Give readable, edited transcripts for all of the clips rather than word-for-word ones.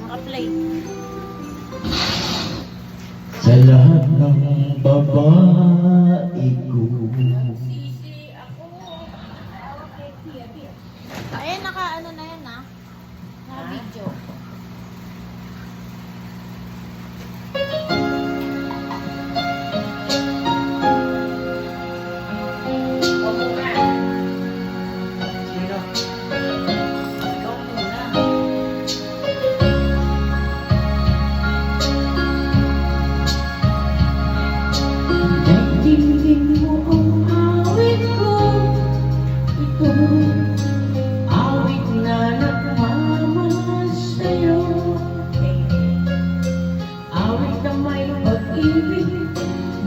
Naka-play. Sa lahat ng babae ko. Ayan, naka-ano na yan ah. Naka-video. Naintindihan mo ang awit ko. Ito, awit na nagmamahal sa'yo. Awit na may pag-ibig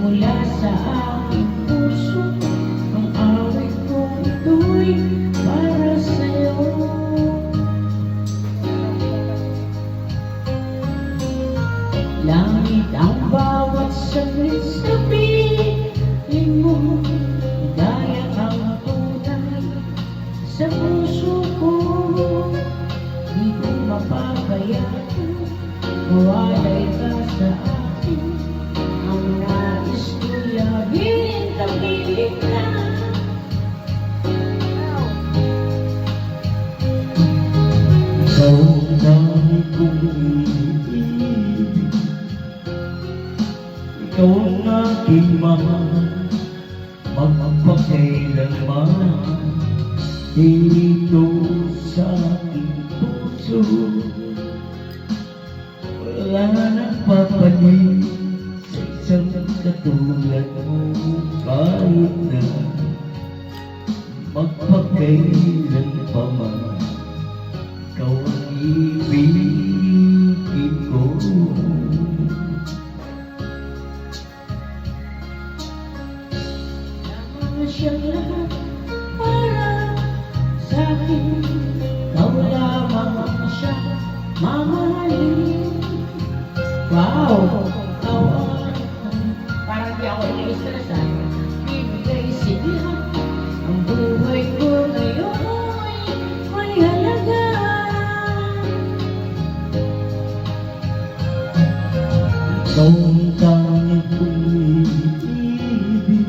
mula sa aking puso. Ang awit ko ito'y para sa'yo. Langit ang bawat saglit sa piling mo, gaya ang tunay sa puso ko. Di ko mapapayagan, mawalay ka sa akin. Ang nais ko laging kapiling ka. Ikaw ang dami kong iniibig, ikaw ang aking mahal, magpakailanman dito sa aking puso. Wala nang papalit sa isang katulad mo, kahit na magpakailan pa man, ikaw ang ibigin ko. Siyang lahat para sa'kin, ikaw lamang siya mamahalin. Wow! Ikaw parang di ako ina-stressan. Bibigay siya ang buhay ko ngayon may halaga. Ikaw ang tanging kong ibig,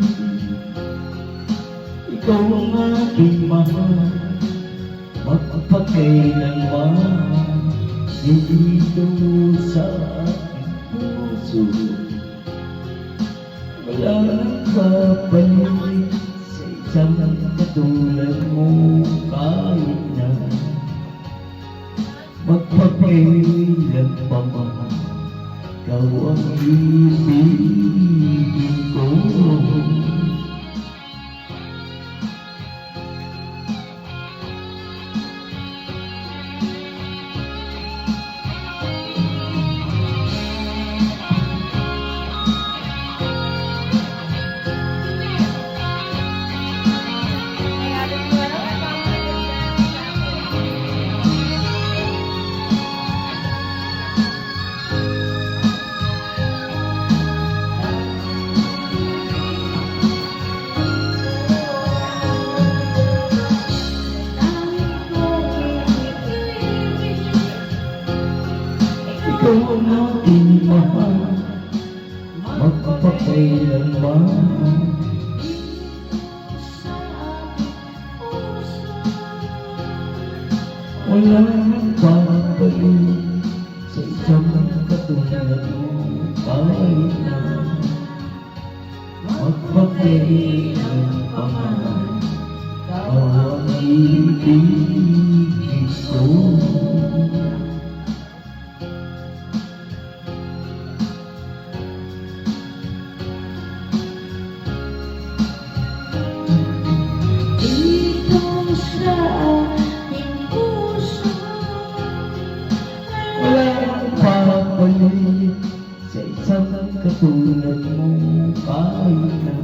ikaw ang aking mahal, magpakailanman dito sa aking puso. Wala nang papalit sa isang katulad mo, kahit na magpakailan pa man, ikaw ang ibigin ko. Ikaw ang aking mahal, magpakailanman. Wala nang papalit sa isang katulad mo, kahit na magpakailanman, ikaw ang ibigin ko. Papalit sa isang katulad mo, kahit na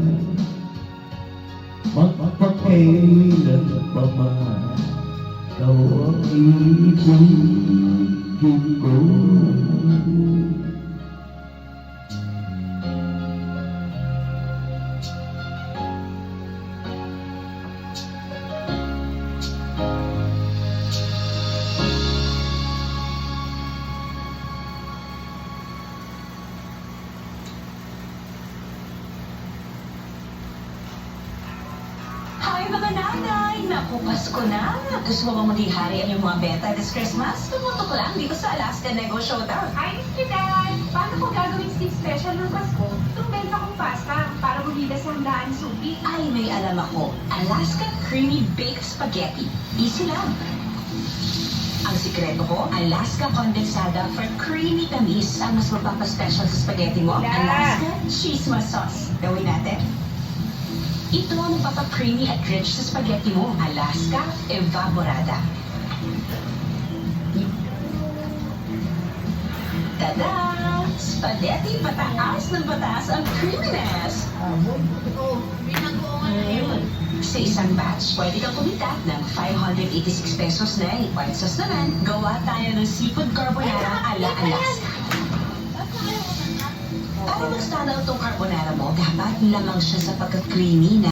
magpakailan pa man, ikaw ang ibigin ko. Naku, Pasko na. Gusto mo bang maging hari ang iyong mga benta this Christmas? Tumutok lang dito sa Alaska Nego Showdown. Hi, Mr. Dan! Paano ko gagawing steak special ng Pasko? Itong benta kong pasta para bumida sa handaan suki. Ay, may alam ako. Alaska Creamy Baked Spaghetti. Easy lang. Ang sikreto ko, Alaska Condensada for creamy tamis ang mas magpapaspecial sa spaghetti mo. Wala. Alaska Chisma Sauce. Gawin natin. Ito ang magpapa-creamy at rich sa spaghetti mo. Alaska Evaporada. Tada! Spaghetti pataas ng pataas ang creaminess. Binagoongan na yun. Sa isang batch, pwede kang kumita ng 586 pesos na white sauce naman. Gawa tayo ng seafood carbonara ala Alaska. Para mag-stand out tong carbonara mo, dapat lamang siya sa pagka-creamy na